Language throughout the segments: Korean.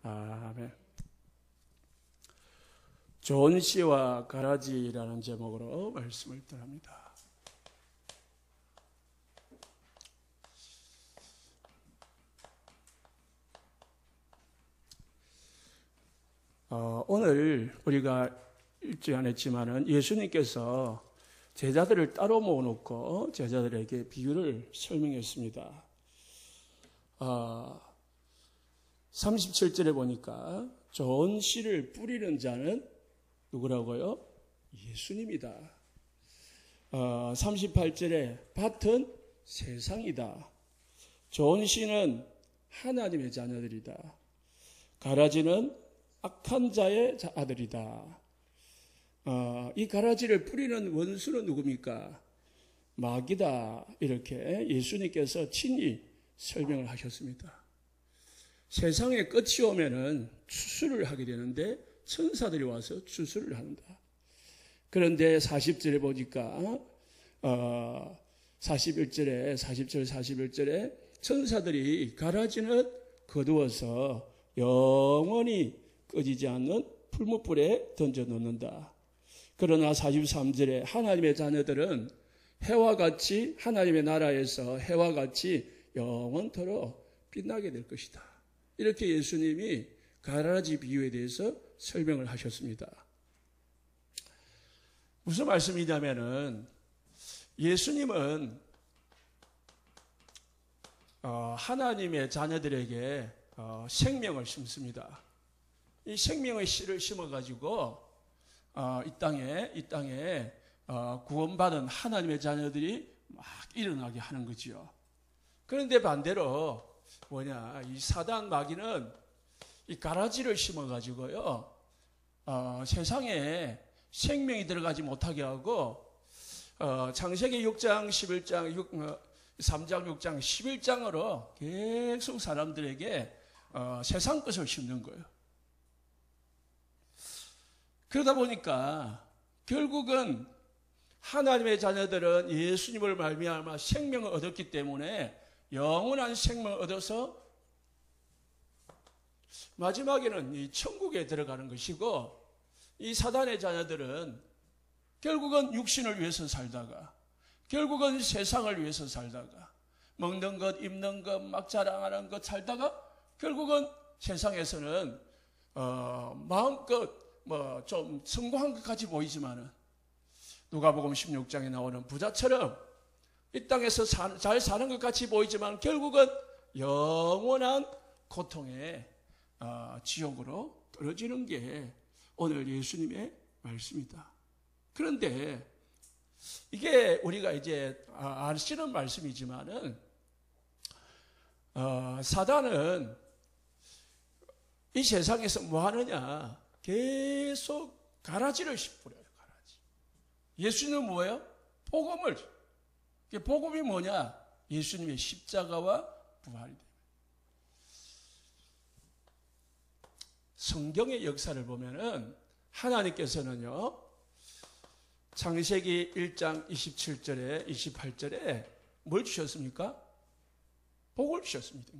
아멘. 좋은 씨와 가라지라는 제목으로 말씀을 드립니다. 오늘 우리가 읽지 않았지만은 예수님께서 제자들을 따로 모아놓고 제자들에게 비유를 설명했습니다. 37절에 보니까 좋은 씨를 뿌리는 자는 누구라고요? 예수님이다. 38절에 밭은 세상이다. 좋은 씨는 하나님의 자녀들이다. 가라지는 악한 자의 아들이다. 이 가라지를 뿌리는 원수는 누굽니까? 마귀다. 이렇게 예수님께서 친히 설명을 하셨습니다. 세상에 끝이 오면은 추수를 하게 되는데 천사들이 와서 추수를 한다. 그런데 40절에 보니까 41절에 40절 41절에 천사들이 가라지는 거두어서 영원히 꺼지지 않는 풀무불에 던져 놓는다. 그러나 43절에 하나님의 자녀들은 해와 같이 하나님의 나라에서 해와 같이 영원토록 빛나게 될 것이다. 이렇게 예수님이 가라지 비유에 대해서 설명을 하셨습니다. 무슨 말씀이냐면은 예수님은 하나님의 자녀들에게 생명을 심습니다. 이 생명의 씨를 심어가지고 이 땅에 구원받은 하나님의 자녀들이 막 일어나게 하는 거지요. 그런데 반대로 이 사단 마귀는 이 가라지를 심어가지고요, 세상에 생명이 들어가지 못하게 하고, 창세기 6장, 11장, 3장, 6장, 11장으로 계속 사람들에게 세상 것을 심는 거예요. 그러다 보니까 결국은 하나님의 자녀들은 예수님을 말미암아 생명을 얻었기 때문에 영원한 생명을 얻어서 마지막에는 이 천국에 들어가는 것이고, 이 사단의 자녀들은 결국은 육신을 위해서 살다가, 결국은 세상을 위해서 살다가, 먹는 것, 입는 것, 막 자랑하는 것 살다가 결국은 세상에서는 마음껏 좀 성공한 것까지 보이지만은 누가복음 16장에 나오는 부자처럼 이 땅에서 잘 사는 것 같이 보이지만 결국은 영원한 고통의 지옥으로 떨어지는 게 오늘 예수님의 말씀이다. 그런데 이게 우리가 이제 아시는 말씀이지만은 사단은 이 세상에서 뭐 하느냐? 계속 가라지를 뿌려요. 가라지. 예수님은 뭐예요? 복음을. 복음이 뭐냐? 예수님의 십자가와 부활이 됩니다. 성경의 역사를 보면은 하나님께서는요, 창세기 1장 27절에 28절에 뭘 주셨습니까? 복을 주셨습니다.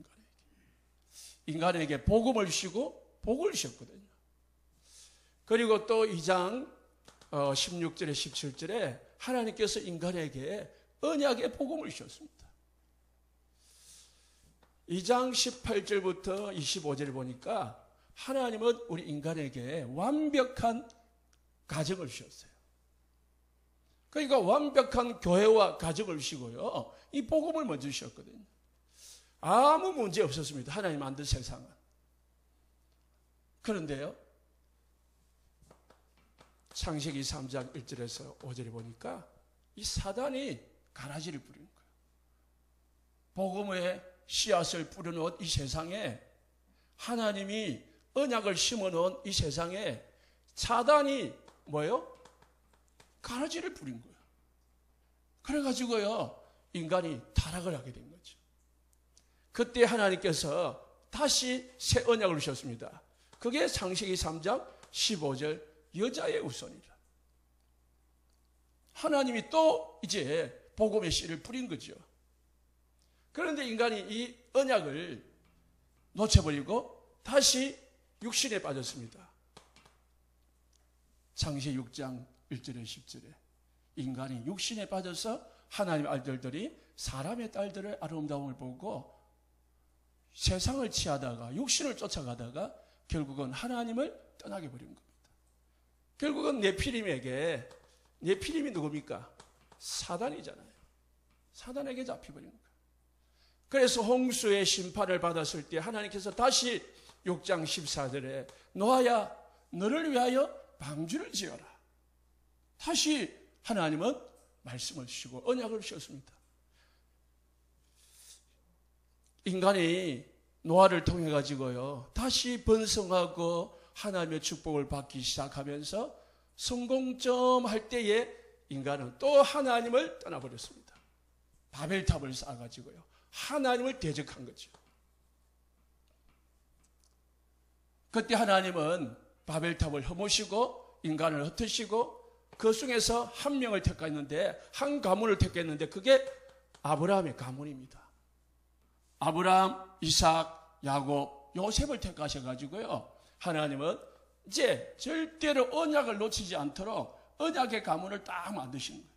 인간에게 복음을 주시고 복을 주셨거든요. 그리고 또 2장 16절에 17절에 하나님께서 인간에게 언약의 복음을 주셨습니다. 2장 18절부터 25절을 보니까 하나님은 우리 인간에게 완벽한 가정을 주셨어요. 그러니까 완벽한 교회와 가정을 주시고요, 이 복음을 먼저 주셨거든요. 아무 문제 없었습니다. 하나님 만든 세상은. 그런데요, 창세기 3장 1절에서 5절에 보니까 이 사단이 가라지를 뿌리는 거예요. 복음의 씨앗을 뿌려놓은 이 세상에, 하나님이 언약을 심어놓은 이 세상에 사단이 뭐예요? 가라지를 뿌린 거예요. 그래가지고요, 인간이 타락을 하게 된 거죠. 그때 하나님께서 다시 새 언약을 주셨습니다. 그게 창세기 3장 15절 여자의 후손이라. 하나님이 또 이제 복음의 씨를 뿌린 거죠. 그런데 인간이 이 언약을 놓쳐버리고 다시 육신에 빠졌습니다. 창세기 6장 1절에 10절에 인간이 육신에 빠져서 하나님의 아들들이 사람의 딸들의 아름다움을 보고 세상을 취하다가 육신을 쫓아가다가 결국은 하나님을 떠나게 버린 겁니다. 결국은 네피림이 누굽니까? 사단이잖아요. 사단에게 잡혀버린 거예요. 그래서 홍수의 심판을 받았을 때 하나님께서 다시 6장 14절에 노아야 너를 위하여 방주를 지어라. 다시 하나님은 말씀을 주시고 언약을 주셨습니다. 인간이 노아를 통해 가지고요 다시 번성하고 하나님의 축복을 받기 시작하면서 성공점 할 때에 인간은 또 하나님을 떠나버렸습니다. 바벨탑을 쌓아가지고요 하나님을 대적한 거죠. 그때 하나님은 바벨탑을 허무시고 인간을 흩으시고 그 중에서 한 명을 택했는데 한 가문을 택했는데 그게 아브라함의 가문입니다. 아브라함, 이삭, 야곱, 요셉을 택하셔가지고요 하나님은 이제 절대로 언약을 놓치지 않도록 언약의 가문을 딱 만드신 거예요.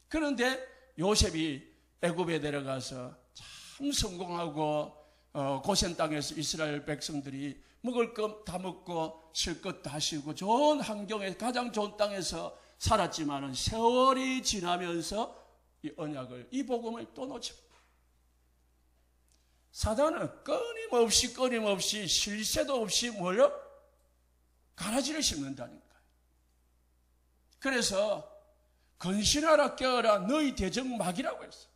그런데 요셉이 애굽에 내려가서 참 성공하고 고센 땅에서 이스라엘 백성들이 먹을 것 다 먹고 쉴 것 다 쉬고 좋은 환경에 가장 좋은 땅에서 살았지만은 세월이 지나면서 이 언약을 이 복음을 또 놓칩니다. 사단은 끊임없이 쉴 새도 없이 뭘요? 가라지를 심는다니까요. 그래서 근신하라 깨어라 너희 대적막이라고 했어.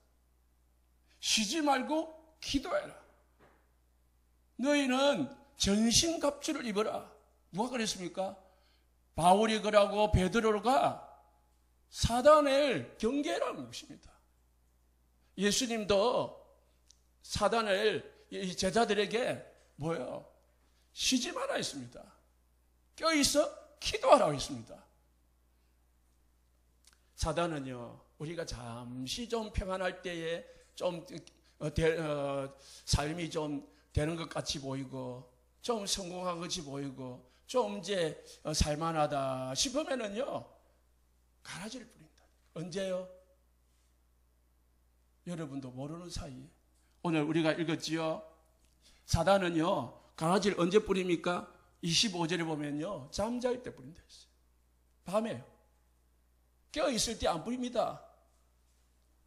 쉬지 말고 기도해라. 너희는 전신갑주를 입어라. 누가 그랬습니까? 바울이 그러고 베드로가 사단을 경계하라는 것입니다. 예수님도 사단을 이 제자들에게 뭐예요? 쉬지 마라 했습니다. 껴있어 기도하라고 했습니다. 사단은요 우리가 잠시 좀 평안할 때에 좀 삶이 좀 되는 것 같이 보이고 좀 성공한 것이 보이고 좀 이제 살만하다 싶으면은요 가라지를 뿌린다. 언제요? 여러분도 모르는 사이에 오늘 우리가 읽었지요. 사단은요 가라지를 언제 뿌립니까? 25절에 보면요 잠잘 때 뿌린다 했어요. 밤에요. 깨어있을 때 안 뿌립니다.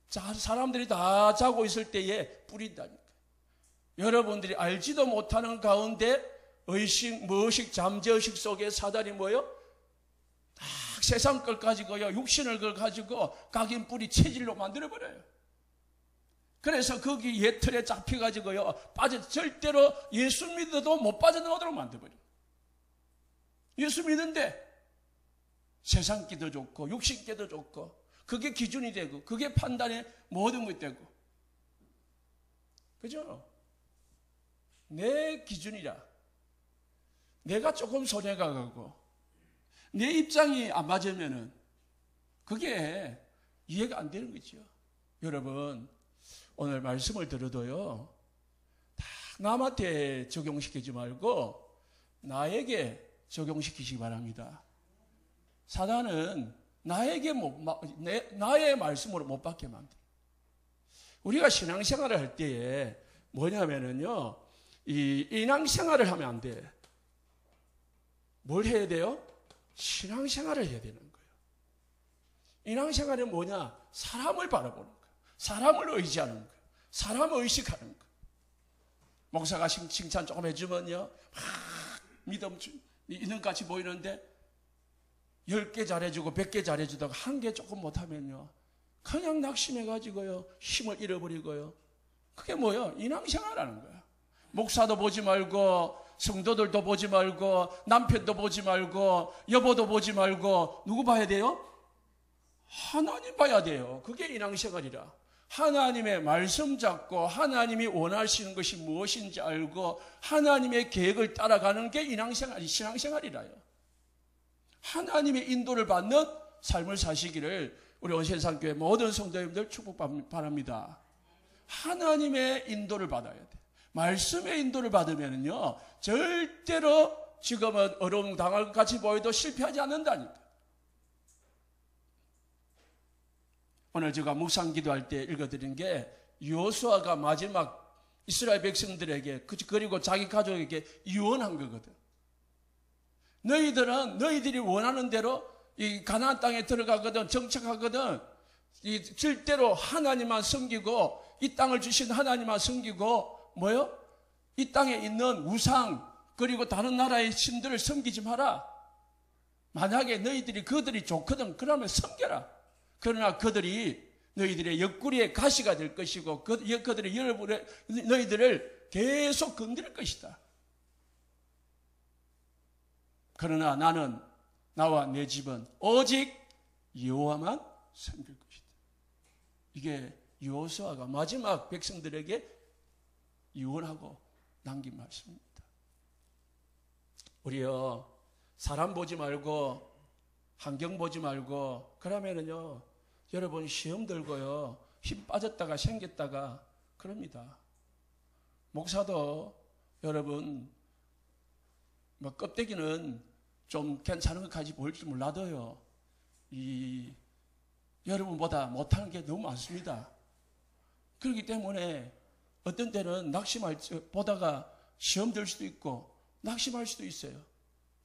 사람들이 다 자고 있을 때에 뿌린다니까. 여러분들이 알지도 못하는 가운데 무의식 잠재의식 속에 사단이 뭐예요? 딱 세상 걸 가지고요 육신을 걸 가지고 각인 뿌리 체질로 만들어버려요. 그래서 거기 예틀에 잡혀가지고요 절대로 예수 믿어도 못 빠져나오도록 만들어버려요. 예수 믿는데 세상 끼도 좋고 육신 끼도 좋고 그게 기준이 되고 그게 판단의 모든 것이 되고 그죠? 내 기준이라 내가 조금 손해가 가고 내 입장이 안 맞으면은 그게 이해가 안 되는 거죠. 여러분 오늘 말씀을 들어도요 다 남한테 적용시키지 말고 나에게 적용시키시기 바랍니다. 사단은 나에게 나의 말씀으로 못 받게 만들어요. 우리가 신앙생활을 할 때에 뭐냐면은요 이 인앙생활을 하면 안 돼. 뭘 해야 돼요? 신앙생활을 해야 되는 거예요. 인앙생활은 뭐냐? 사람을 바라보는 거예요. 사람을 의지하는 거예요. 사람을 의식하는 거예요. 목사가 칭찬 조금 해주면요 막 믿음 있는 것 같이 보이는데 10개 잘해주고 100개 잘해주다가 1개 조금 못하면요 그냥 낙심해가지고요 힘을 잃어버리고요. 그게 뭐예요? 인앙생활하는 거예요. 목사도 보지 말고 성도들도 보지 말고 남편도 보지 말고 여보도 보지 말고 누구 봐야 돼요? 하나님 봐야 돼요. 그게 인앙생활이라. 하나님의 말씀 잡고 하나님이 원하시는 것이 무엇인지 알고 하나님의 계획을 따라가는 게 신앙생활이라요. 하나님의 인도를 받는 삶을 사시기를 우리 원세상교회 모든 성도님들 축복 바랍니다. 하나님의 인도를 받아야 돼. 말씀의 인도를 받으면요 절대로 지금은 어려움 당할 것 같이 보여도 실패하지 않는다니까. 오늘 제가 묵상 기도할 때 읽어드린 게 여호수아가 마지막 이스라엘 백성들에게 그리고 자기 가족에게 유언한 거거든. 너희들은 너희들이 원하는 대로 이 가나안 땅에 들어가거든, 정착하거든, 이 절대로 하나님만 섬기고 이 땅을 주신 하나님만 섬기고 뭐요? 이 땅에 있는 우상 그리고 다른 나라의 신들을 섬기지 마라. 만약에 너희들이 그들이 좋거든 그러면 섬겨라. 그러나 그들이 너희들의 옆구리에 가시가 될 것이고 그들이 너희들을 계속 건드릴 것이다. 그러나 나는 나와 내 집은 오직 여호와만 섬길 것이다. 이게 여호수아가 마지막 백성들에게 유언하고 남긴 말씀입니다. 우리요 사람 보지 말고 환경 보지 말고 그러면은요 여러분 시험 들고요 힘 빠졌다가 생겼다가 그럽니다. 목사도 여러분 뭐 껍데기는 좀 괜찮은 것까지 보일지 몰라도요 이 여러분보다 못하는 게 너무 많습니다. 그렇기 때문에 어떤 때는 낙심할 보다가 시험 들 수도 있고 낙심할 수도 있어요.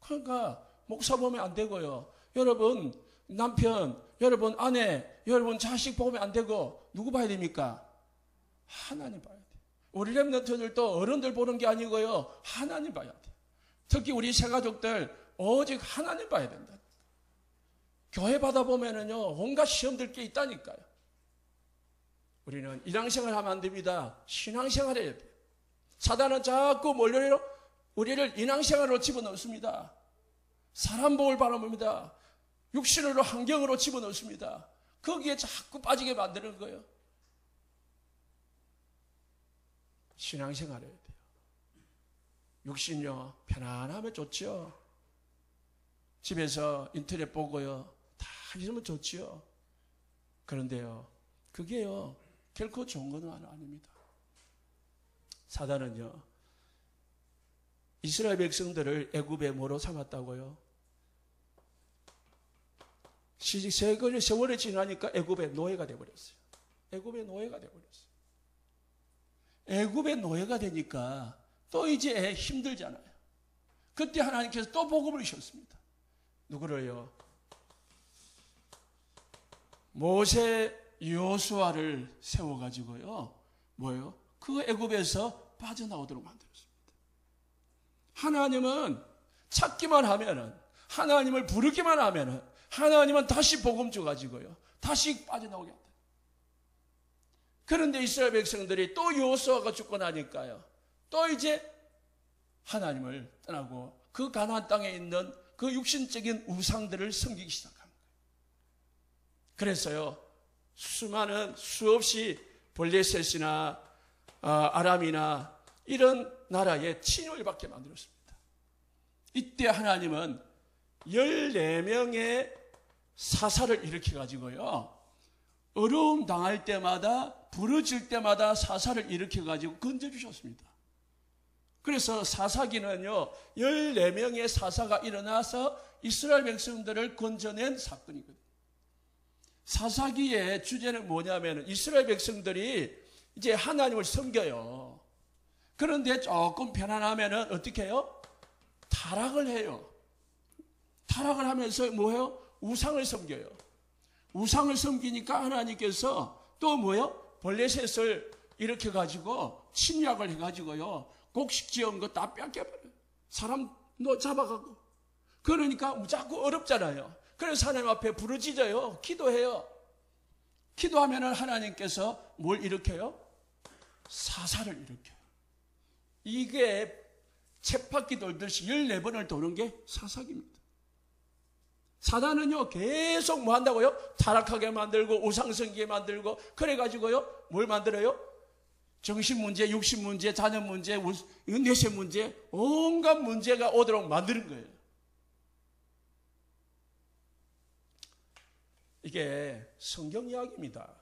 그러니까 목사 보면 안 되고요. 여러분 남편, 여러분 아내, 여러분 자식 보면 안 되고 누구 봐야 됩니까? 하나님 봐야 돼요. 우리 렘넌트들도 어른들 보는 게 아니고요. 하나님 봐야 돼요. 특히 우리 새가족들 오직 하나님 봐야 된다. 교회 받아보면은요 온갖 시험들 게 있다니까요. 우리는 일상생활 하면 안 됩니다. 신앙생활 해야 돼요. 사단은 자꾸 몰려내려 우리를 인왕생활로 집어넣습니다. 사람 복을 바라봅니다. 육신으로 환경으로 집어넣습니다. 거기에 자꾸 빠지게 만드는 거예요. 신앙생활 해야 돼요. 육신요 편안하면 좋지요. 집에서 인터넷 보고요 다 있으면 좋지요. 그런데요 그게요 결코 좋은 건 아닙니다. 사단은요 이스라엘 백성들을 애굽의 뭐로 삼았다고요? 세월이 지나니까 애굽의 노예가 되어버렸어요. 애굽의 노예가 되어버렸어요. 애굽의 노예가 되니까 또 이제 힘들잖아요. 그때 하나님께서 또 복음을 주셨습니다. 누구를요? 모세 여호수아를 세워가지고요. 뭐예요? 그 애굽에서 빠져나오도록 만들었습니다. 하나님은 찾기만 하면은 하나님을 부르기만 하면은 하나님은 다시 복음 줘가지고요. 다시 빠져나오게 한다. 그런데 이스라엘 백성들이 또 여호수아가 죽고 나니까요. 또 이제 하나님을 떠나고 그 가나안 땅에 있는 그 육신적인 우상들을 섬기기 시작한 거예요. 그래서요. 수없이 블레셋이나 아람이나 이런 나라에 침입을 받게 만들었습니다. 이때 하나님은 14명의 사사를 일으켜가지고요. 어려움 당할 때마다 부르질 때마다 사사를 일으켜가지고 건져주셨습니다. 그래서 사사기는요 14명의 사사가 일어나서 이스라엘 백성들을 건져낸 사건이거든요. 사사기의 주제는 뭐냐면 이스라엘 백성들이 이제 하나님을 섬겨요. 그런데 조금 편안하면은 어떻게 해요? 타락을 해요. 타락을 하면서 뭐예요? 우상을 섬겨요. 우상을 섬기니까 하나님께서 또 뭐예요? 블레셋을 일으켜가지고 침략을 해가지고요. 곡식 지은 거 다 뺏겨버려요. 사람 잡아가고. 그러니까 자꾸 어렵잖아요. 그래서 하나님 앞에 부르짖어요. 기도해요. 기도하면은 하나님께서 뭘 일으켜요? 사사를 일으켜요. 이게 쳇바퀴 돌듯이 14번을 도는 게 사사기입니다. 사단은요 계속 뭐 한다고요? 타락하게 만들고 우상성기게 만들고 그래가지고요 뭘 만들어요? 정신문제, 육신문제, 자녀문제, 뇌세 문제 온갖 문제가 오도록 만드는 거예요. 이게 성경 이야기입니다.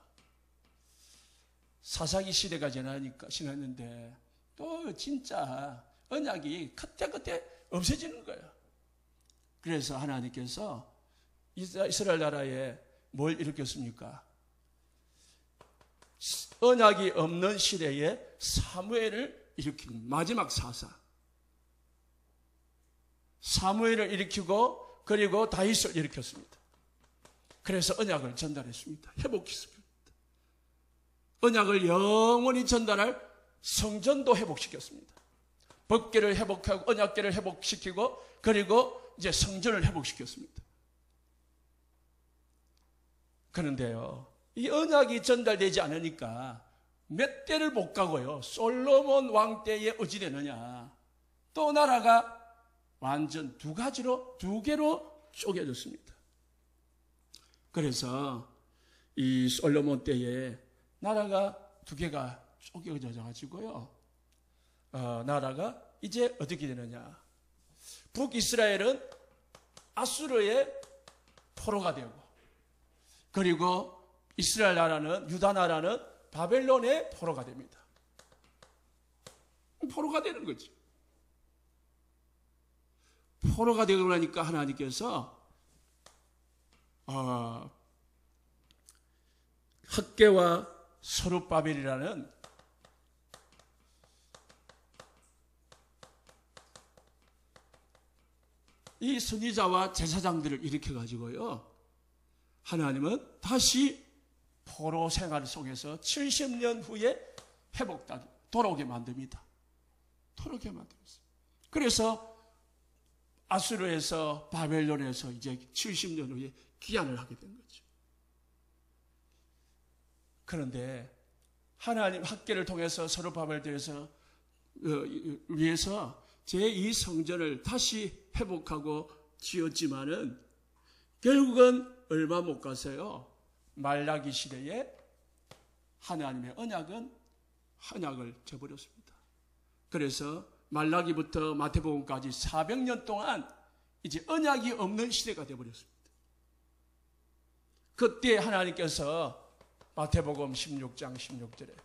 사사기 시대가 지났는데 또 진짜 언약이 그때 없어지는 거예요. 그래서 하나님께서 이스라엘 나라에 뭘 일으켰습니까? 언약이 없는 시대에 사무엘을 일으킨 마지막 사사. 사무엘을 일으키고 그리고 다윗을 일으켰습니다. 그래서 언약을 전달했습니다. 회복했습니다. 언약을 영원히 전달할 성전도 회복시켰습니다. 법궤를 회복하고 언약궤를 회복시키고 그리고 이제 성전을 회복시켰습니다. 그런데요, 이 언약이 전달되지 않으니까 몇 대를 못 가고요. 솔로몬 왕 때에 어찌 되느냐. 또 나라가 완전 두 개로 쪼개졌습니다. 그래서 이 솔로몬 때에 나라가 두 개가 쪼개져 가지고요. 나라가 이제 어떻게 되느냐. 북이스라엘은 아수르의 포로가 되고, 그리고 이스라엘 나라는, 유다 나라는 바벨론의 포로가 됩니다. 포로가 되는 거죠. 포로가 되고 나니까 하나님께서 흑개와 서룹바벨이라는 이 선지자와 제사장들을 일으켜가지고요, 하나님은 다시 포로 생활 속에서 70년 후에 돌아오게 만듭니다. 돌아오게 만들었어요. 그래서 아수르에서 바벨론에서 이제 70년 후에 귀환을 하게 된 거죠. 그런데 하나님 학계를 통해서 서룹바벨에서 위해서 제2 성전을 다시 회복하고 지었지만은 결국은 얼마 못 가서요, 말라기 시대에 하나님의 언약을 저버렸습니다. 그래서 말라기부터 마태복음까지 400년 동안 이제 언약이 없는 시대가 되어버렸습니다. 그때 하나님께서 마태복음 16장 16절에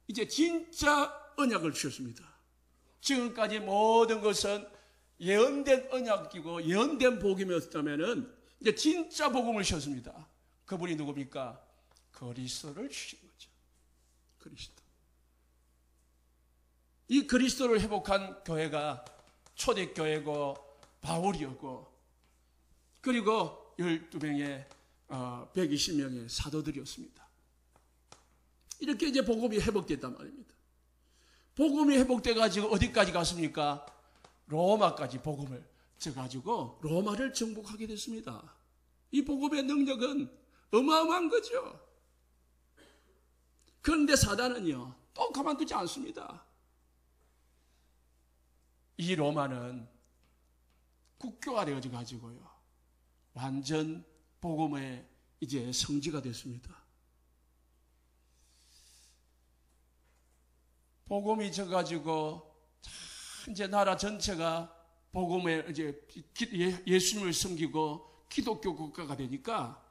이제 진짜 언약을 주셨습니다. 지금까지 모든 것은 예언된 언약이고 예언된 복음이었다면은 이제 진짜 복음을 주셨습니다. 그분이 누굽니까? 그리스도를 주신 거죠. 그리스도. 이 그리스도를 회복한 교회가 초대교회고 바울이었고, 그리고 12명의 120명의 사도들이었습니다. 이렇게 이제 복음이 회복됐단 말입니다. 복음이 회복돼가지고 어디까지 갔습니까? 로마까지 복음을 져가지고 로마를 정복하게 됐습니다. 이 복음의 능력은 어마어마한 거죠. 그런데 사단은요, 또 가만두지 않습니다. 이 로마는 국교가 되어가지고요, 완전 복음의 이제 성지가 됐습니다. 복음이 져가지고 이제 나라 전체가 복음에 이제 예수님을 섬기고 기독교 국가가 되니까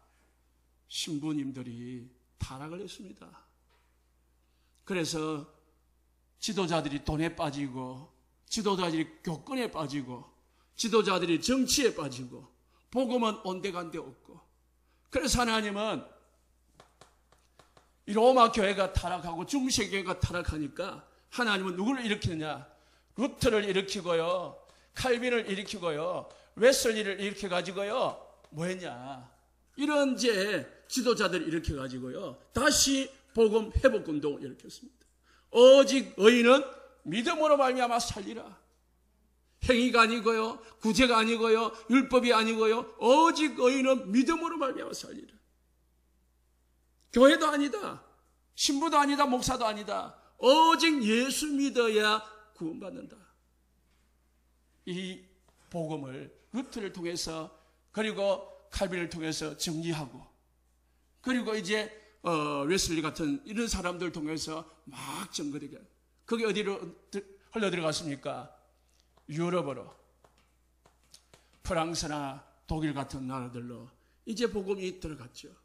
신부님들이 타락을 했습니다. 그래서 지도자들이 돈에 빠지고, 지도자들이 교권에 빠지고, 지도자들이 정치에 빠지고, 복음은 온데간데 없고, 그래서 하나님은 이 로마 교회가 타락하고 중세 교회가 타락하니까 하나님은 누구를 일으키느냐? 루터를 일으키고요, 칼빈을 일으키고요, 웨슬리를 일으켜가지고요, 뭐 했냐? 이런 이제 지도자들을 일으켜가지고요, 다시 복음 회복 운동을 일으켰습니다. 오직 의인은 믿음으로 말미암아 살리라. 행위가 아니고요, 구제가 아니고요, 율법이 아니고요, 오직 의인은 믿음으로 말미암아 살리라. 교회도 아니다, 신부도 아니다, 목사도 아니다. 오직 예수 믿어야 구원받는다. 이 복음을 루트를 통해서, 그리고 칼빈을 통해서 정리하고, 그리고 이제 웨슬리 같은 이런 사람들 통해서 막 전거되게. 그게 어디로 흘러들어갔습니까? 유럽으로, 프랑스나 독일 같은 나라들로 이제 복음이 들어갔죠.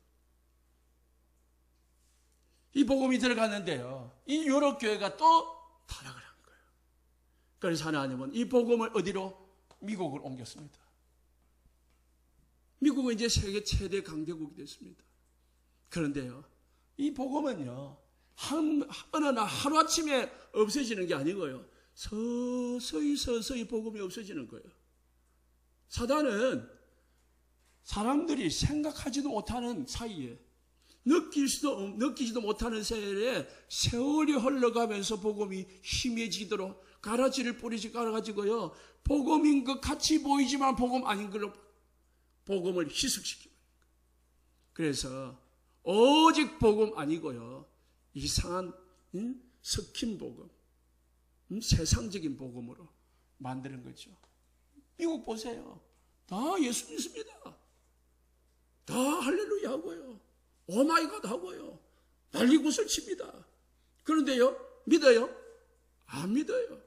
이 복음이 들어갔는데요, 이 유럽 교회가 또 타락을 한 거예요. 그래서 하나님은 이 복음을 어디로? 미국을 옮겼습니다. 미국은 이제 세계 최대 강대국이 됐습니다. 그런데요, 이 복음은요, 어느 날 하루아침에 없어지는 게 아니고요, 서서히 복음이 없어지는 거예요. 사단은 사람들이 생각하지도 못하는 사이에, 느끼지도 못하는 세월이 흘러가면서 복음이 희미해지도록 가라지를 뿌리지 깔아가지고요, 복음인 것 같이 보이지만 복음 아닌 걸로 복음을 희석시킵니다. 그래서 오직 복음 아니고요, 이상한 섞인 복음, 세상적인 복음으로 만드는 거죠. 미국 보세요. 다 예수 믿습니다. 다 할렐루야 하고요, 오마이갓 하고요, 난리굿을 칩니다. 그런데요, 믿어요? 안 믿어요.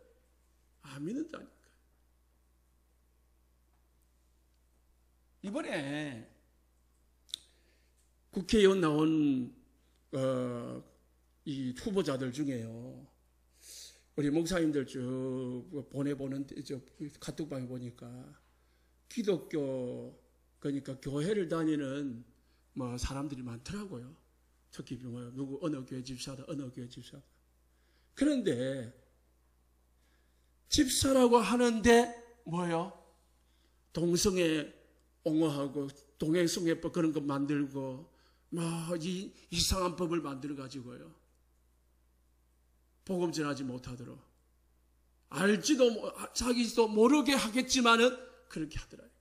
안 믿는다니까. 이번에 국회의원 나온 이 후보자들 중에요, 우리 목사님들 쭉 보내보는 카톡방에 보니까 기독교, 그러니까 교회를 다니는 뭐 사람들이 많더라고요. 특히 뭐 누구 어느 교회 집사다, 어느 교회 집사다. 그런데 집사라고 하는데 뭐요? 동성애 옹호하고 동행성애법 그런 거 만들고 뭐 이상한 법을 만들어 가지고요, 복음 전하지 못하도록, 자기도 모르게 하겠지만은 그렇게 하더라고요.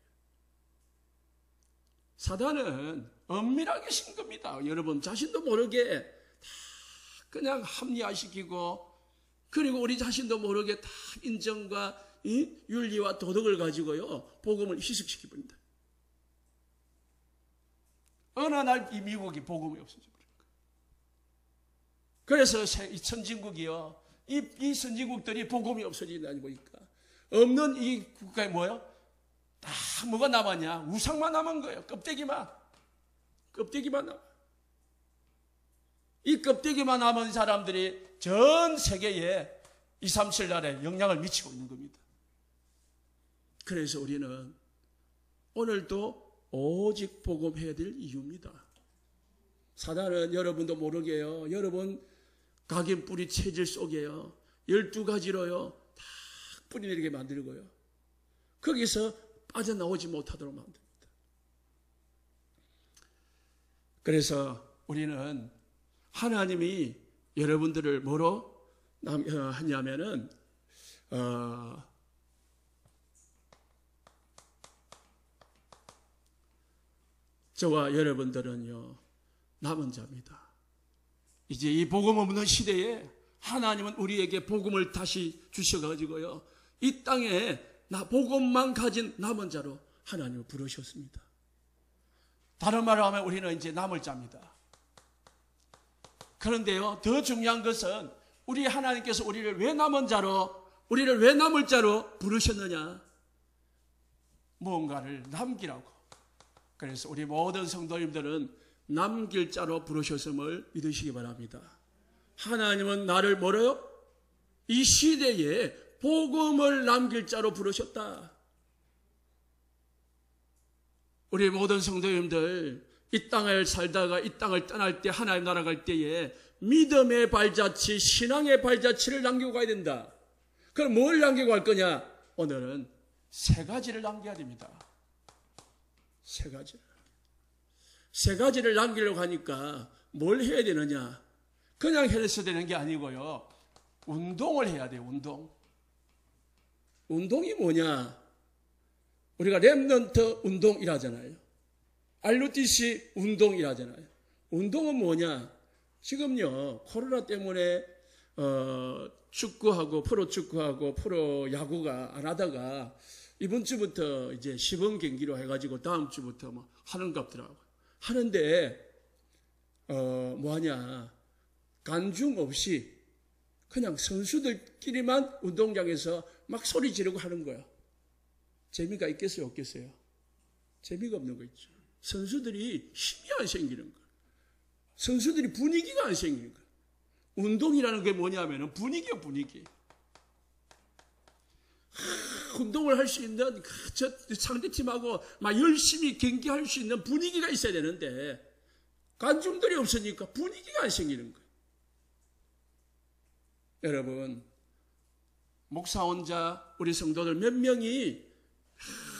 사단은 엄밀하게 신 겁니다. 여러분 자신도 모르게 다 그냥 합리화시키고, 그리고 우리 자신도 모르게 다 인정과 윤리와 도덕을 가지고요, 복음을 희석시켜버린다. 어느 날 이 미국이 복음이 없어져 버린 거예요. 그래서 이 선진국이요, 이 선진국들이 복음이 없어진다니 보니까 없는 이 국가에 뭐요? 다 뭐가 남았냐? 우상만 남은 거예요. 껍데기만 남아. 이 껍데기만 남은 사람들이 전 세계에 237 나라에 영향을 미치고 있는 겁니다. 그래서 우리는 오늘도 오직 복음해야 될 이유입니다. 사단은 여러분도 모르게요, 여러분 각인 뿌리 체질 속에요, 12가지로요 다 뿌리 내리게 만들고요, 거기서 빠져나오지 못하도록 만듭니다. 그래서 우리는 하나님이 여러분들을 뭐로 하냐면은 저와 여러분들은요 남은 자입니다. 이제 이 복음 없는 시대에 하나님은 우리에게 복음을 다시 주셔가지고요, 이 땅에 복음만 가진 남은 자로 하나님을 부르셨습니다. 다른 말로 하면 우리는 이제 남을 자입니다. 그런데요, 더 중요한 것은 우리 하나님께서 우리를 왜 남을 자로 부르셨느냐? 무언가를 남기라고. 그래서 우리 모든 성도님들은 남길 자로 부르셨음을 믿으시기 바랍니다. 하나님은 나를 뭐래요? 이 시대에 복음을 남길 자로 부르셨다. 우리 모든 성도님들, 이 땅을 살다가 이 땅을 떠날 때, 하나님 나라 갈 때에 믿음의 발자취, 신앙의 발자취를 남기고 가야 된다. 그럼 뭘 남기고 갈 거냐? 오늘은 세 가지를 남겨야 됩니다. 세 가지를 남기려고 하니까 뭘 해야 되느냐? 그냥 해서 되는 게 아니고요, 운동을 해야 돼요. 운동이 뭐냐? 우리가 렘넌트 운동이라잖아요. ROTC 운동이라잖아요. 운동은 뭐냐? 지금요, 코로나 때문에 축구하고 프로축구하고 프로야구가 안 하다가 이번 주부터 이제 시범 경기로 해가지고 다음 주부터 뭐 하는 것 같더라고요. 하는데 뭐하냐? 간중 없이 그냥 선수들끼리만 운동장에서 막 소리 지르고 하는 거야. 재미가 있겠어요, 없겠어요? 재미가 없는 거 있죠. 선수들이 힘이 안 생기는 거야. 선수들이 분위기가 안 생기는 거야. 운동이라는 게 뭐냐면 분위기요, 분위기. 운동을 할 수 있는 저 상대팀하고 막 열심히 경기할 수 있는 분위기가 있어야 되는데 관중들이 없으니까 분위기가 안 생기는 거예요. 여러분, 목사 혼자 우리 성도들 몇 명이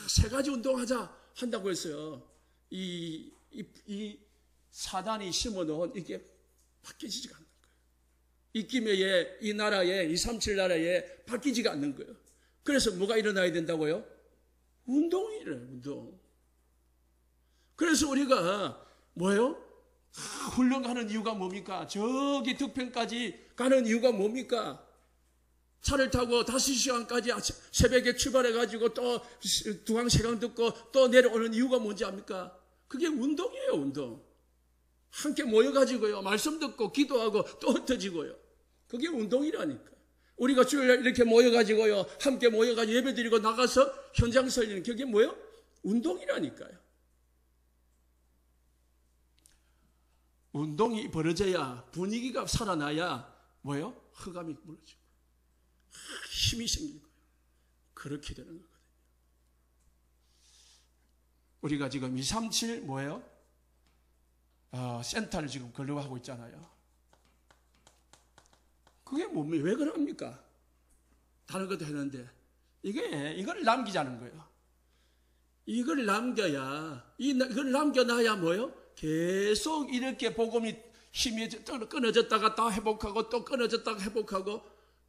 세 가지 운동하자 한다고 했어요. 이 사단이 심어놓은 이게 바뀌지가 않는 거예요. 이 김해에, 이 나라에, 237 나라에 바뀌지가 않는 거예요. 그래서 뭐가 일어나야 된다고요? 운동이 일어나요, 운동. 그래서 우리가 뭐예요? 훈련 가는 이유가 뭡니까? 저기 득평까지 가는 이유가 뭡니까? 차를 타고 5시간까지 새벽에 출발해가지고 또 두강 세강 듣고 또 내려오는 이유가 뭔지 압니까? 그게 운동이에요, 운동. 함께 모여가지고요, 말씀 듣고 기도하고 또 흩어지고요. 그게 운동이라니까. 우리가 주일날 이렇게 모여가지고요, 함께 모여가지고 예배드리고 나가서 현장 설리는 그게 뭐예요? 운동이라니까요. 운동이 벌어져야, 분위기가 살아나야 뭐예요? 흑암이 무너지고 힘이 생기고 그렇게 되는 거거든요. 우리가 지금 237 뭐예요? 센터를 지금 건립하고 있잖아요. 그게 뭡니까? 왜 그럽니까? 다른 것도 했는데 이걸 남기자는 거예요. 이걸 남겨야, 이걸 남겨놔야 뭐예요? 계속 이렇게 복음이 힘이 끊어졌다가 또 회복하고 또 끊어졌다가 회복하고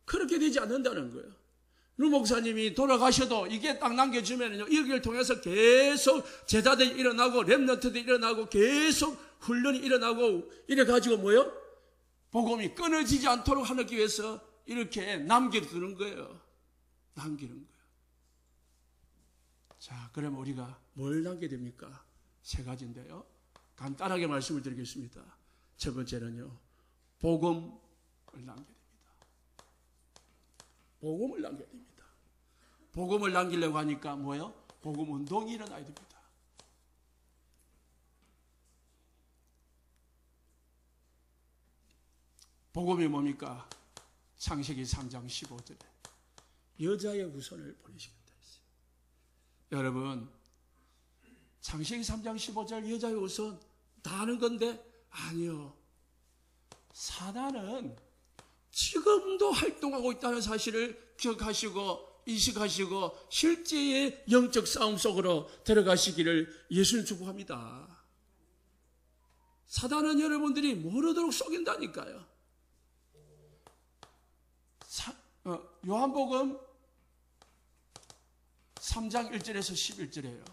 그렇게 되지 않는다는 거예요. 루 목사님이 돌아가셔도 이게 딱 남겨주면요, 여기를 통해서 계속 제자들이 일어나고 렘넌트들이 일어나고 계속 훈련이 일어나고 이래가지고 뭐예요? 복음이 끊어지지 않도록 하기 위해서 이렇게 남겨두는 거예요. 남기는 거예요. 자, 그러면 우리가 뭘 남겨야 됩니까? 세 가지인데요. 간단하게 말씀을 드리겠습니다. 첫 번째는요, 복음을 남겨야 됩니다. 복음을 남겨야 됩니다. 복음을 남기려고 하니까 뭐예요? 복음 운동이 일어나야 됩니다. 복음이 뭡니까? 창세기 3장 15절에 여자의 후손을 보내시겠다 했어요. 여러분, 창세기 3장 15절 여자의 후손 다 아는 건데 아니요. 사단은 지금도 활동하고 있다는 사실을 기억하시고 인식하시고 실제의 영적 싸움 속으로 들어가시기를 예수님 축복합니다. 사단은 여러분들이 모르도록 속인다니까요. 요한복음 3장 1절에서 11절이에요.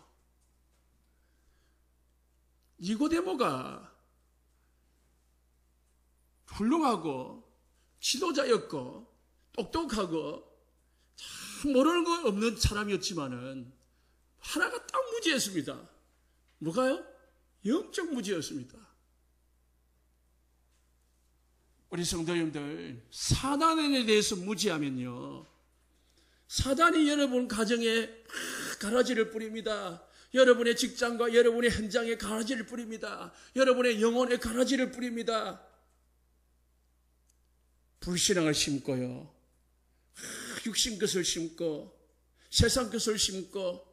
니고데모가 훌륭하고 지도자였고 똑똑하고 참 모르는 거 없는 사람이었지만은 하나가 딱 무지했습니다. 뭐가요? 영적 무지였습니다. 우리 성도님들, 사단에 대해서 무지하면요, 사단이 여러분 가정에 가라지를 뿌립니다. 여러분의 직장과 여러분의 현장에 가라지를 뿌립니다. 여러분의 영혼에 가라지를 뿌립니다. 불신앙을 심고요, 육신 것을 심고 세상 것을 심고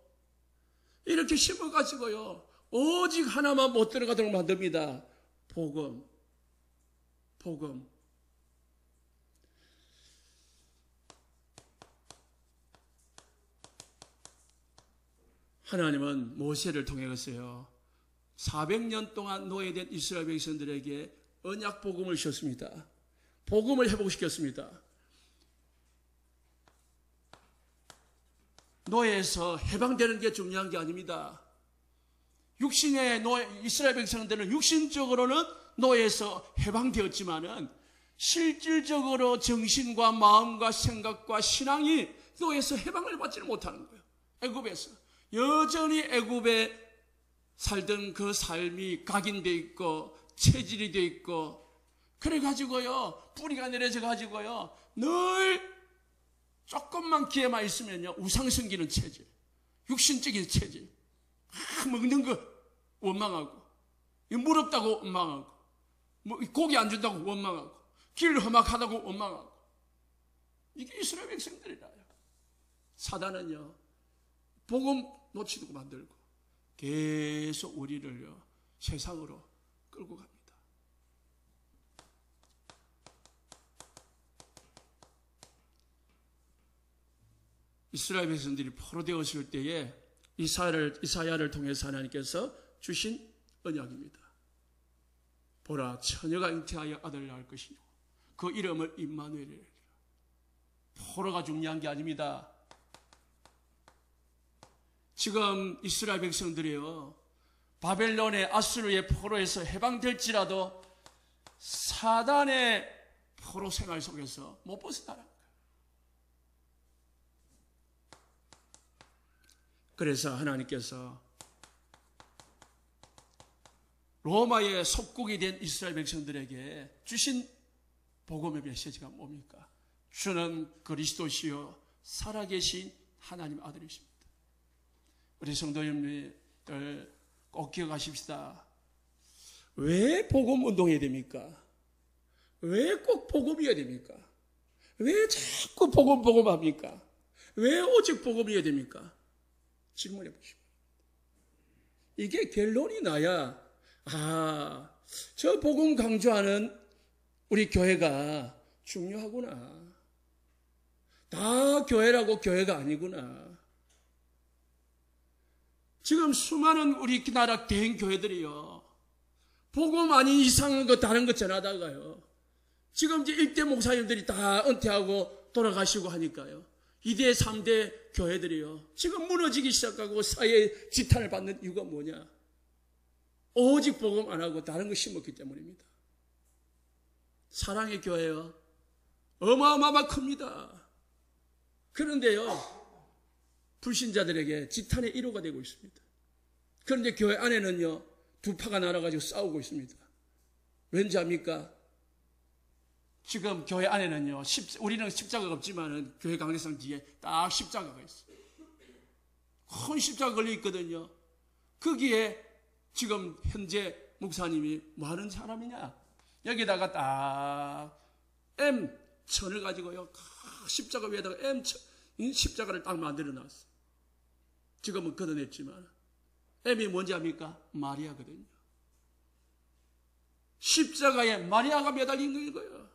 이렇게 심어가지고요, 오직 하나만 못 들어가도록 만듭니다. 복음. 하나님은 모세를 통해서요, 400년 동안 노예된 이스라엘 백성들에게 언약 복음을 주셨습니다. 복음을 회복시켰습니다. 노예에서 해방되는 게 중요한 게 아닙니다. 육신의 노예, 이스라엘 백성들은 육신적으로는 노예에서 해방되었지만은 실질적으로 정신과 마음과 생각과 신앙이 노예에서 해방을 받지는 못하는 거예요. 애굽에서 여전히 애굽에 살던 그 삶이 각인되어 있고 체질이 되어 있고, 그래가지고요, 뿌리가 내려져 가지고요, 늘 조금만 기회만 있으면요, 우상 섬기는 체질, 육신적인 체질, 먹는 거 원망하고, 물 없다고 원망하고, 고기 안 준다고 원망하고, 길 험악하다고 원망하고, 이게 이스라엘 백성들이라요. 사단은요, 복음 놓치고 만들고 계속 우리를요, 세상으로 끌고 갑니다. 이스라엘 백성들이 포로되었을 때에 이사야를 통해서 하나님께서 주신 언약입니다. 보라, 처녀가 잉태하여 아들을 낳을 것이요 그 이름을 임마누엘이라. 포로가 중요한 게 아닙니다. 지금 이스라엘 백성들이요, 바벨론의 아수르의 포로에서 해방될지라도 사단의 포로 생활 속에서 못 벗어나는 거예요. 그래서 하나님께서 로마의 속국이 된 이스라엘 백성들에게 주신 복음의 메시지가 뭡니까? 주는 그리스도시요 살아계신 하나님 아들이십니다. 우리 성도님들 꼭 기억하십시다. 왜 복음 운동해야 됩니까? 왜 꼭 복음이어야 됩니까? 왜 자꾸 복음 합니까? 왜 오직 복음이어야 됩니까? 질문해 보시고. 이게 결론이 나야, 저 복음 강조하는 우리 교회가 중요하구나. 다 교회라고 교회가 아니구나. 지금 수많은 우리 나라 개인 교회들이요, 복음 아닌 이상한 거 다른 거 전하다가요, 지금 이제 1대 목사님들이 다 은퇴하고 돌아가시고 하니까요, 2대 3대 교회들이요, 지금 무너지기 시작하고 사회의 지탄을 받는 이유가 뭐냐? 오직 복음 안 하고 다른 거 심었기 때문입니다. 사랑의 교회요, 어마어마하게 큽니다. 그런데요, 불신자들에게 지탄의 1호가 되고 있습니다. 그런데 교회 안에는요, 두 파가 나눠가지고 싸우고 있습니다. 왠지 압니까? 지금 교회 안에는요, 우리는 십자가가 없지만은 교회 강례상 뒤에 딱 십자가가 있어요. 큰 십자가 걸려 있거든요. 거기에 지금 현재 목사님이 뭐 하는 사람이냐? 여기다가 딱 M천을 가지고요, 십자가 위에다가 십자가를 딱 만들어 놨어요. 지금은 걷어냈지만 M이 뭔지 압니까? 마리아거든요. 십자가에 마리아가 매달린 거예요.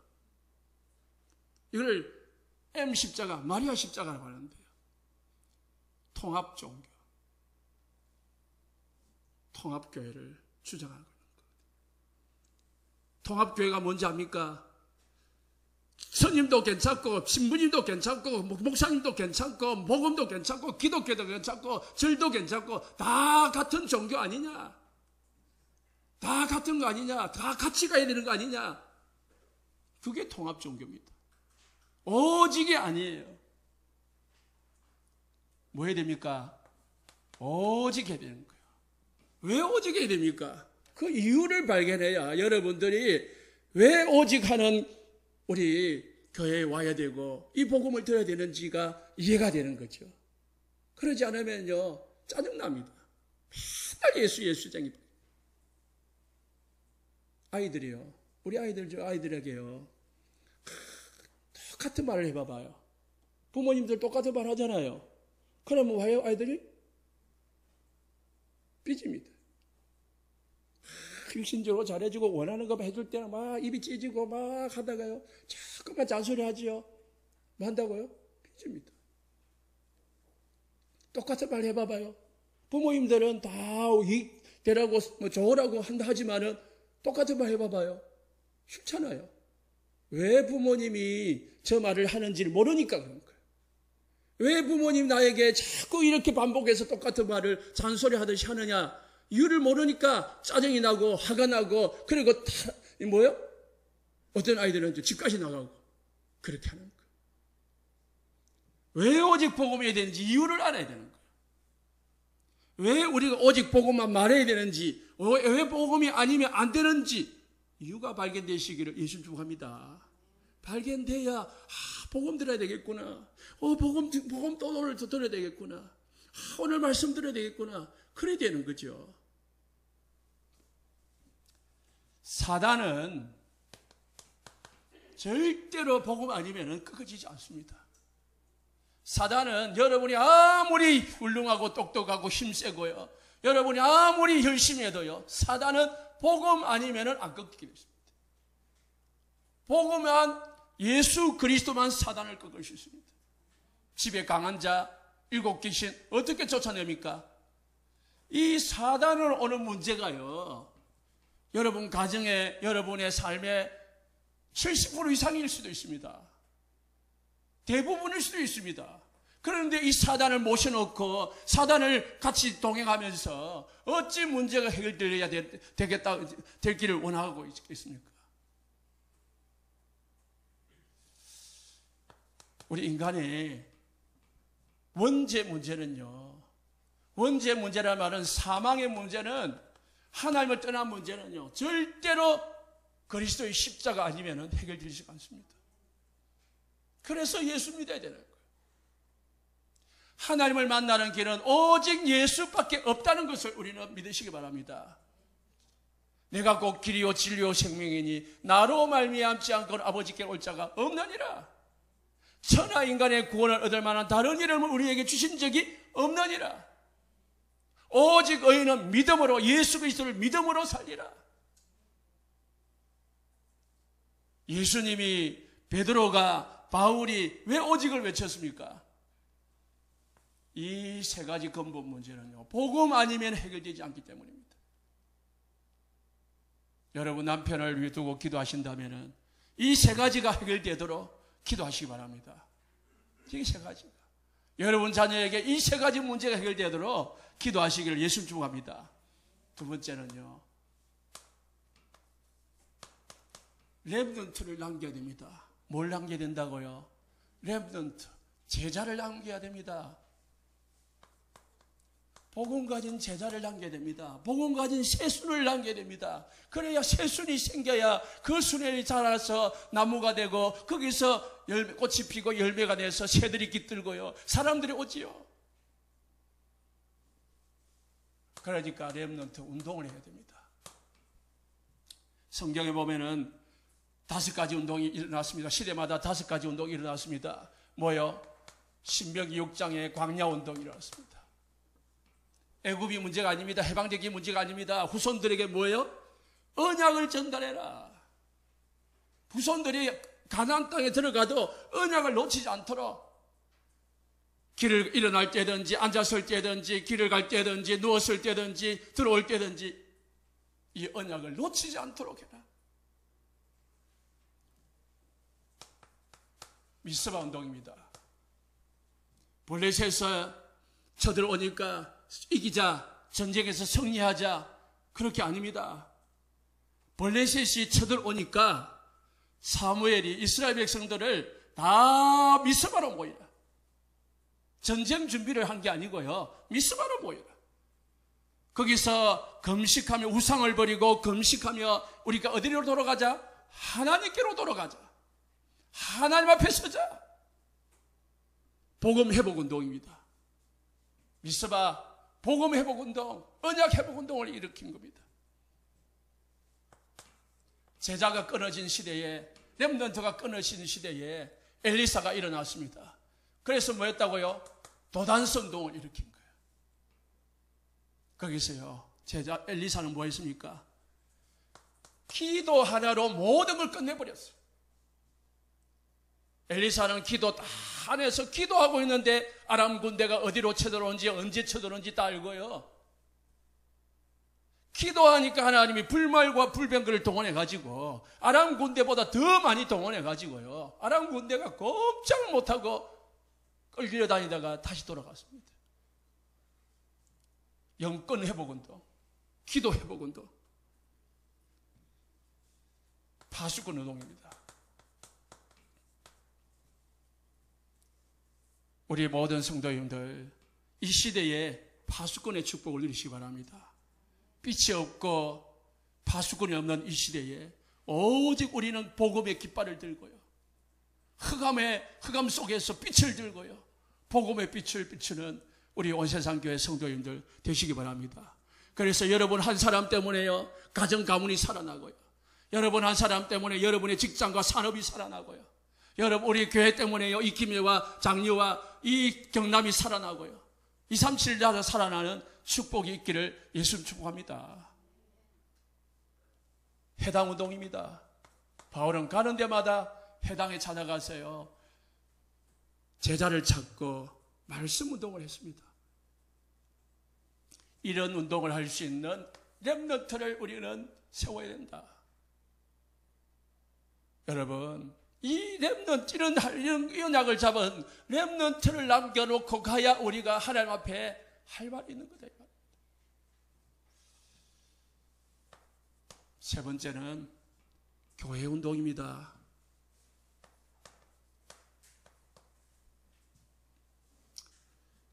이걸 M 십자가, 마리아 십자가라고 하는데요. 통합 종교, 통합교회를 주장하는 거예요. 통합교회가 뭔지 압니까? 스님도 괜찮고, 신부님도 괜찮고, 목사님도 괜찮고, 복음도 괜찮고, 기독교도 괜찮고, 절도 괜찮고, 다 같은 종교 아니냐? 다 같은 거 아니냐? 다 같이 가야 되는 거 아니냐? 그게 통합 종교입니다. 오직이 아니에요. 뭐 해야 됩니까? 오직 해야 되는 거예요. 왜 오직 해야 됩니까? 그 이유를 발견해야 여러분들이 왜 오직 하는 우리 교회에 와야 되고 이 복음을 들어야 되는지가 이해가 되는 거죠. 그러지 않으면요, 짜증납니다. 맨날 예수쟁이. 아이들이요, 우리 아이들에게요, 똑같은 말을 해봐봐요. 부모님들 똑같은 말 하잖아요. 그러면 와요, 아이들이? 삐집니다. 일신적으로 잘해주고 원하는 거 해줄 때는 막 입이 찢어지고 막 하다가요, 자꾸만 잔소리 하지요. 뭐 한다고요? 삐집니다. 똑같은 말 해봐봐요. 부모님들은 다 되라고 뭐 좋으라고 한다 하지만은 똑같은 말 해봐봐요. 싫잖아요. 왜 부모님이 저 말을 하는지를 모르니까 그런 거예요. 왜 부모님 나에게 자꾸 이렇게 반복해서 똑같은 말을 잔소리 하듯이 하느냐? 이유를 모르니까 짜증이 나고 화가 나고, 그리고 어떤 아이들은 집까지 나가고 그렇게 하는 거예요. 왜 오직 복음해야 되는지 이유를 알아야 되는 거예요. 왜 우리가 오직 복음만 말해야 되는지, 왜 복음이 아니면 안 되는지 이유가 발견되시기를 예수님 축복합니다. 발견돼야 복음 들어야 되겠구나. 복음 또 오늘 더 들어야 되겠구나. 오늘 말씀 들어야 되겠구나. 그래야 되는 거죠. 사단은 절대로 복음 아니면 끊어지지 않습니다. 사단은 여러분이 아무리 훌륭하고 똑똑하고 힘세고요, 여러분이 아무리 열심히 해도요, 사단은 복음 아니면은 안 꺾이게 되십니다. 복음만, 예수 그리스도만 사단을 꺾을 수 있습니다. 집에 강한 자 7귀신 어떻게 쫓아냅니까? 이 사단을 오는 문제가요, 여러분 가정에, 여러분의 삶의 70% 이상일 수도 있습니다. 대부분일 수도 있습니다. 그런데 이 사단을 모셔놓고 사단을 같이 동행하면서 어찌 문제가 해결되어야 되기를 원하고 있겠습니까? 우리 인간의 원죄 문제는요, 원죄 문제란 말은, 사망의 문제는, 하나님을 떠난 문제는요, 절대로 그리스도의 십자가 아니면 해결되지 않습니다. 그래서 예수 믿어야 되는 거예요. 하나님을 만나는 길은 오직 예수밖에 없다는 것을 우리는 믿으시기 바랍니다. 내가 곧 길이요 진리요 생명이니 나로 말미암지 않고는 아버지께 올 자가 없느니라. 천하 인간의 구원을 얻을 만한 다른 이름을 우리에게 주신 적이 없느니라. 오직 의인은 믿음으로, 예수 그리스도를 믿음으로 살리라. 예수님이, 베드로가, 바울이 왜 오직을 외쳤습니까? 이 세 가지 근본 문제는요, 복음 아니면 해결되지 않기 때문입니다. 여러분 남편을 위해 두고 기도하신다면 이 세 가지가 해결되도록 기도하시기 바랍니다. 이 세 가지가, 여러분 자녀에게 이 세 가지 문제가 해결되도록 기도하시기를 예수 축복합니다. 두 번째는요, 렘넌트를 남겨야 됩니다. 뭘 남겨야 된다고요? 렘넌트, 제자를 남겨야 됩니다. 복음 가진 제자를 남겨야 됩니다. 복음 가진 새순을 남겨야 됩니다. 그래야 새순이 생겨야 그 순이 자라서 나무가 되고 거기서 꽃이 피고 열매가 돼서 새들이 깃들고요, 사람들이 오지요. 그러니까 렘넌트 운동을 해야 됩니다. 성경에 보면은 5가지 운동이 일어났습니다. 시대마다 5가지 운동이 일어났습니다. 뭐요? 신명기 6장에 광야 운동이 일어났습니다. 애굽이 문제가 아닙니다. 해방적인 문제가 아닙니다. 후손들에게 뭐예요? 언약을 전달해라. 후손들이 가나안 땅에 들어가도 언약을 놓치지 않도록, 길을 일어날 때든지 앉았을 때든지 길을 갈 때든지 누웠을 때든지 들어올 때든지 이 언약을 놓치지 않도록 해라. 미스바 운동입니다. 블레셋에서 쳐들어오니까 이기자, 전쟁에서 승리하자, 그렇게 아닙니다. 블레셋이 쳐들어오니까 사무엘이 이스라엘 백성들을 다 미스바로 모이라. 전쟁 준비를 한 게 아니고요, 미스바로 모이라. 거기서 금식하며 우상을 버리고 금식하며 우리가 어디로 돌아가자? 하나님께로 돌아가자. 하나님 앞에 서자. 복음 회복 운동입니다. 미스바 복음 회복 운동, 언약 회복 운동을 일으킨 겁니다. 제자가 끊어진 시대에, 렘넌트가 끊어진 시대에 엘리사가 일어났습니다. 그래서 뭐 했다고요? 도단서 운동을 일으킨 거예요. 거기서요, 제자 엘리사는 뭐 했습니까? 기도 하나로 모든 걸 끝내버렸어요. 엘리사는 기도 다 안에서 기도하고 있는데 아람 군대가 어디로 쳐들어온지 언제 쳐들어온지 다 알고요. 기도하니까 하나님이 불말과 불병거를 동원해가지고 아람 군대보다 더 많이 동원해가지고요, 아람 군대가 꼼짝 못하고 끌려다니다가 다시 돌아갔습니다. 영권 회복운동, 기도 회복운동, 파수꾼 운동입니다. 우리 모든 성도님들, 이 시대에 파수꾼의 축복을 누리시기 바랍니다. 빛이 없고 파수꾼이 없는 이 시대에 오직 우리는 복음의 깃발을 들고요, 흑암 속에서 빛을 들고요, 복음의 빛을 비추는 우리 온세상 교회 성도님들 되시기 바랍니다. 그래서 여러분 한 사람 때문에요, 가정 가문이 살아나고요, 여러분 한 사람 때문에 여러분의 직장과 산업이 살아나고요, 여러분, 우리 교회 때문에요. 이 김해와 장려와 이 경남이 살아나고요. 237 나라 살아나는 축복이 있기를 예수님 축복합니다. 해당 운동입니다. 바울은 가는 데마다 해당에 찾아가서요, 제자를 찾고 말씀 운동을 했습니다. 이런 운동을 할 수 있는 렘넌트를 우리는 세워야 된다. 여러분, 이 렘넌트, 이런 언약을 잡은 렘넌트를 남겨놓고 가야 우리가 하나님 앞에 할 말이 있는 거다. 세 번째는 교회 운동입니다.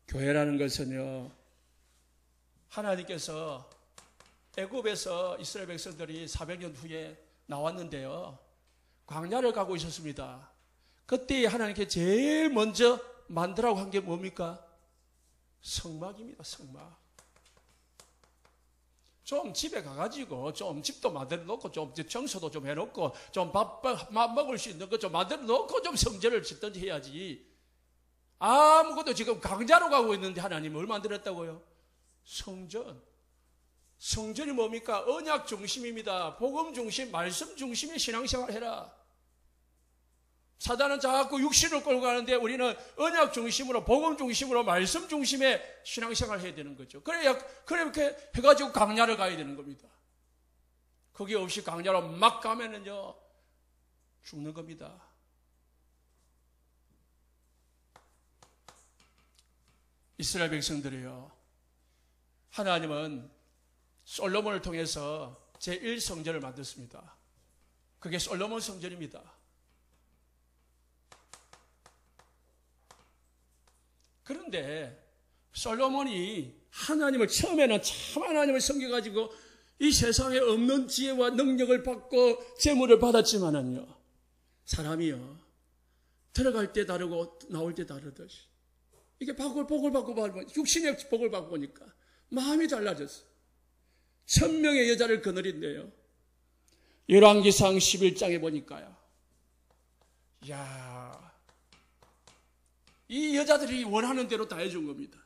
교회라는 것은요, 하나님께서 애굽에서 이스라엘 백성들이 400년 후에 나왔는데요, 광야를 가고 있었습니다. 그때 하나님께 제일 먼저 만들라고 한 게 뭡니까? 성막입니다. 성막. 좀 집에 가가지고 좀 집도 만들어 놓고 좀 청소도 좀 해놓고 좀 밥 먹을 수 있는 거 좀 만들어 놓고 좀 성전을 짓든지 해야지. 아무것도 지금 강자로 가고 있는데 하나님은 뭘 만들었다고요? 성전. 성전이 뭡니까? 언약 중심입니다. 복음 중심, 말씀 중심의 신앙생활 해라. 사단은 자꾸 육신을 끌고 가는데 우리는 언약 중심으로, 복음 중심으로, 말씀 중심의 신앙생활 해야 되는 거죠. 그렇게 해가지고 강야를 가야 되는 겁니다. 그게 없이 강야로 막 가면은요, 죽는 겁니다. 이스라엘 백성들이요, 하나님은 솔로몬을 통해서 제1성전을 만들었습니다. 그게 솔로몬 성전입니다. 그런데 솔로몬이 하나님을, 처음에는 참 하나님을 섬겨가지고 이 세상에 없는 지혜와 능력을 받고 재물을 받았지만은요, 사람이요, 들어갈 때 다르고 나올 때 다르듯이 이게 복을 받고 육신의 복을 받고 보니까 마음이 달라졌어. 1000명의 여자를 거느린대요. 열왕기상 11장에 보니까요, 이야, 이 여자들이 원하는 대로 다 해준 겁니다.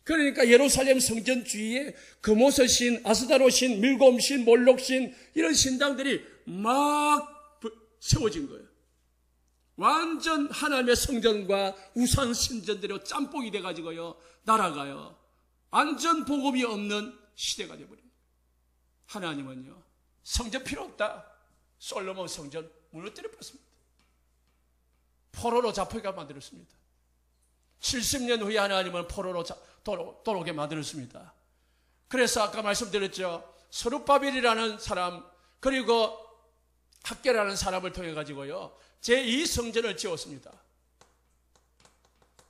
그러니까 예루살렘 성전 주위에 금오서 신, 아스다로 신, 밀곰 신, 몰록 신, 이런 신당들이 막 세워진 거예요. 완전 하나님의 성전과 우상 신전대로 짬뽕이 돼가지고요, 날아가요. 완전 복음이 없는 시대가 돼버립니다. 하나님은요, 성전 필요 없다. 솔로몬 성전 무너뜨려 버렸습니다. 포로로 잡혀가 만들었습니다. 70년 후에 하나님은 포로로 돌아오게 만들었습니다. 그래서 아까 말씀드렸죠. 스룹바벨이라는 사람, 그리고 학계라는 사람을 통해 가지고요, 제2성전을 지었습니다.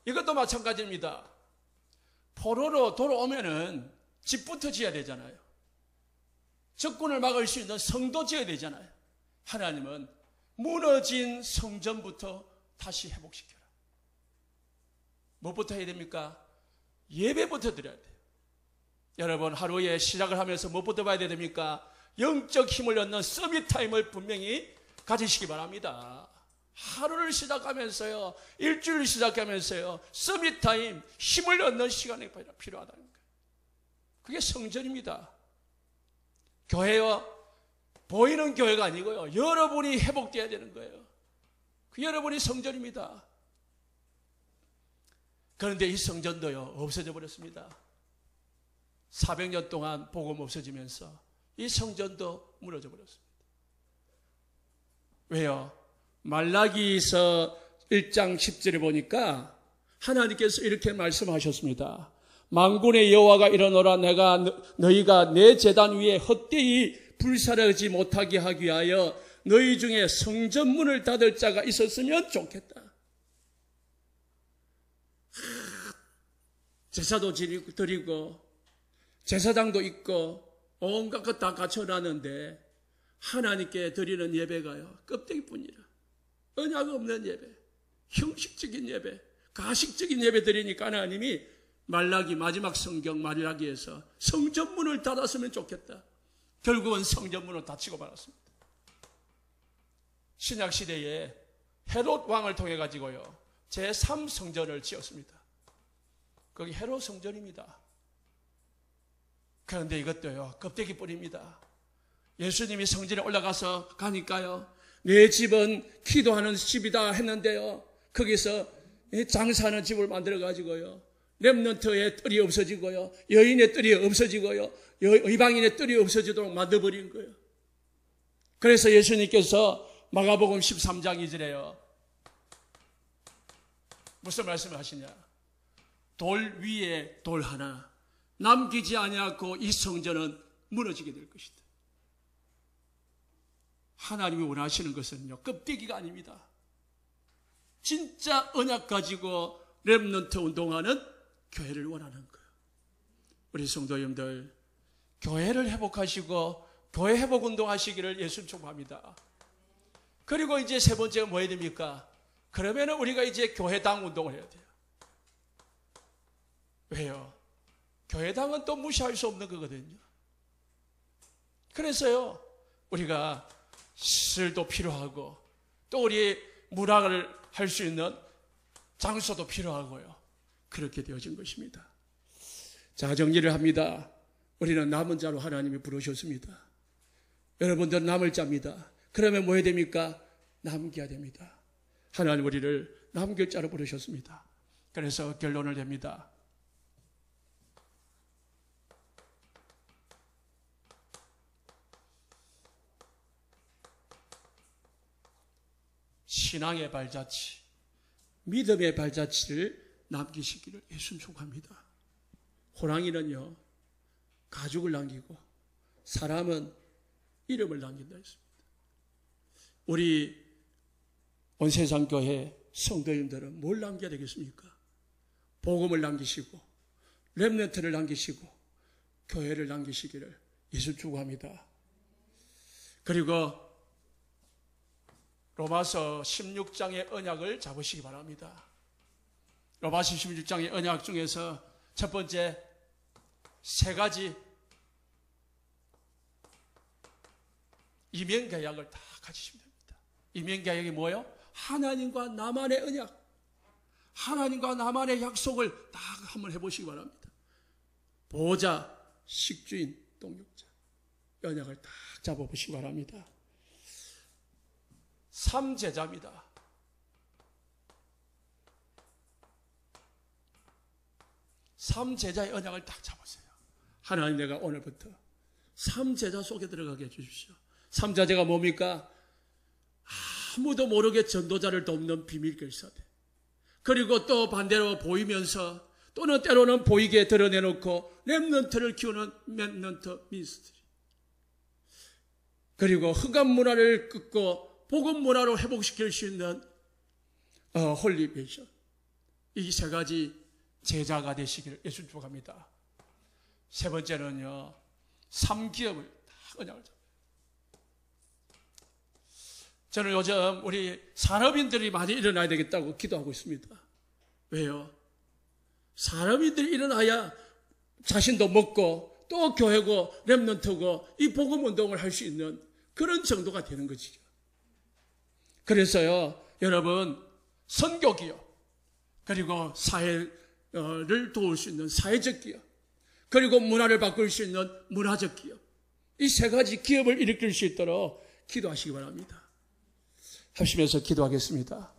이것도 마찬가지입니다. 포로로 돌아오면은 집부터 지어야 되잖아요. 적군을 막을 수 있는 성도 지어야 되잖아요. 하나님은 무너진 성전부터 다시 회복시켜라. 무엇부터 해야 됩니까? 예배부터 드려야 돼요. 여러분, 하루에 시작을 하면서 무엇부터 봐야 됩니까? 영적 힘을 얻는 서밋 타임을 분명히 가지시기 바랍니다. 하루를 시작하면서요, 일주일을 시작하면서요, 서밋 타임, 힘을 얻는 시간이 필요하다는 거예요. 그게 성전입니다. 교회요, 보이는 교회가 아니고요, 여러분이 회복되어야 되는 거예요. 그 여러분이 성전입니다. 그런데 이 성전도요, 없어져 버렸습니다. 400년 동안 복음 없어지면서 이 성전도 무너져 버렸습니다. 왜요? 말라기서 1장 10절에 보니까 하나님께서 이렇게 말씀하셨습니다. 만군의 여호와가 이르노라, 내가 너희가 내 제단 위에 헛되이 불사르지 못하게 하기 위하여 너희 중에 성전문을 닫을 자가 있었으면 좋겠다. 제사도 드리고 제사장도 있고 온갖 것 다 갖춰놨는데 하나님께 드리는 예배가요, 껍데기뿐이라. 언약 없는 예배, 형식적인 예배, 가식적인 예배 드리니까 하나님이 말라기, 마지막 성경 말라기에서 성전문을 닫았으면 좋겠다. 결국은 성전문을 닫히고 말았습니다. 신약시대에 헤롯 왕을 통해 가지고요 제3성전을 지었습니다. 거기 헤롯 성전입니다. 그런데 이것도요 껍데기 뿌립니다. 예수님이 성전에 올라가서 가니까요 내 집은 기도하는 집이다 했는데요 거기서 장사하는 집을 만들어 가지고요 렘넌트의 뜰이 없어지고요 여인의 뜰이 없어지고요 이방인의 뜰이 없어지도록 만들어버린 거예요. 그래서 예수님께서 마가복음 13장 2절에요 무슨 말씀을 하시냐, 돌 위에 돌 하나 남기지 아니하고 이 성전은 무너지게 될 것이다. 하나님이 원하시는 것은요 껍데기가 아닙니다. 진짜 언약 가지고 렘넌트 운동하는 교회를 원하는 거예요. 우리 성도님들 교회를 회복하시고 교회 회복 운동하시기를 예수님 축복합니다. 그리고 이제 세 번째가 뭐 해야 됩니까? 그러면은 우리가 이제 교회당 운동을 해야 돼요. 왜요? 교회당은 또 무시할 수 없는 거거든요. 그래서요 우리가 시설도 필요하고 또 우리 문화를 할 수 있는 장소도 필요하고요. 그렇게 되어진 것입니다. 자, 정리를 합니다. 우리는 남은 자로 하나님이 부르셨습니다. 여러분들 남을 자입니다. 그러면 뭐 해야 됩니까? 남겨야 됩니다. 하나님 우리를 남길 자로 부르셨습니다. 그래서 결론을 냅니다. 신앙의 발자취, 믿음의 발자취를 남기시기를 예수님 축복합니다. 호랑이는요 가죽을 남기고 사람은 이름을 남긴다 했습니다. 우리 온세상교회 성도님들은 뭘 남겨야 되겠습니까? 복음을 남기시고 렘넌트를 남기시고 교회를 남기시기를 예수 축복합니다. 그리고 로마서 16장의 언약을 잡으시기 바랍니다. 로마서 16장의 언약 중에서 첫 번째 세 가지 이면계약을 다 가지시면 됩니다. 이면계약이 뭐예요? 하나님과 나만의 언약, 하나님과 나만의 약속을 다 한번 해보시기 바랍니다. 보호자, 식주인, 동역자 언약을 다 잡아보시기 바랍니다. 3제자입니다. 삼제자의 언약을 딱 잡으세요. 하나님 내가 오늘부터 3제자 속에 들어가게 해주십시오. 3제자가 뭡니까? 아무도 모르게 전도자를 돕는 비밀 결사대. 그리고 또 반대로 보이면서 또는 때로는 보이게 드러내놓고 렘넌트를 키우는 렘넌트 미니스트리. 그리고 흑암 문화를 끊고 복음 문화로 회복시킬 수 있는 홀리 베이션. 이 세 가지 제자가 되시기를 예수 축복합니다. 세 번째는요 3기업을 다 언약을 잡아요. 저는 요즘 우리 산업인들이 많이 일어나야 되겠다고 기도하고 있습니다. 왜요? 산업인들이 일어나야 자신도 먹고 또 교회고 렘넌트고 이 복음 운동을 할 수 있는 그런 정도가 되는 거지요. 그래서요 여러분 선교기업 그리고 사회를 도울 수 있는 사회적 기업 그리고 문화를 바꿀 수 있는 문화적 기업 이 세 가지 기업을 일으킬 수 있도록 기도하시기 바랍니다. 합심해서 기도하겠습니다.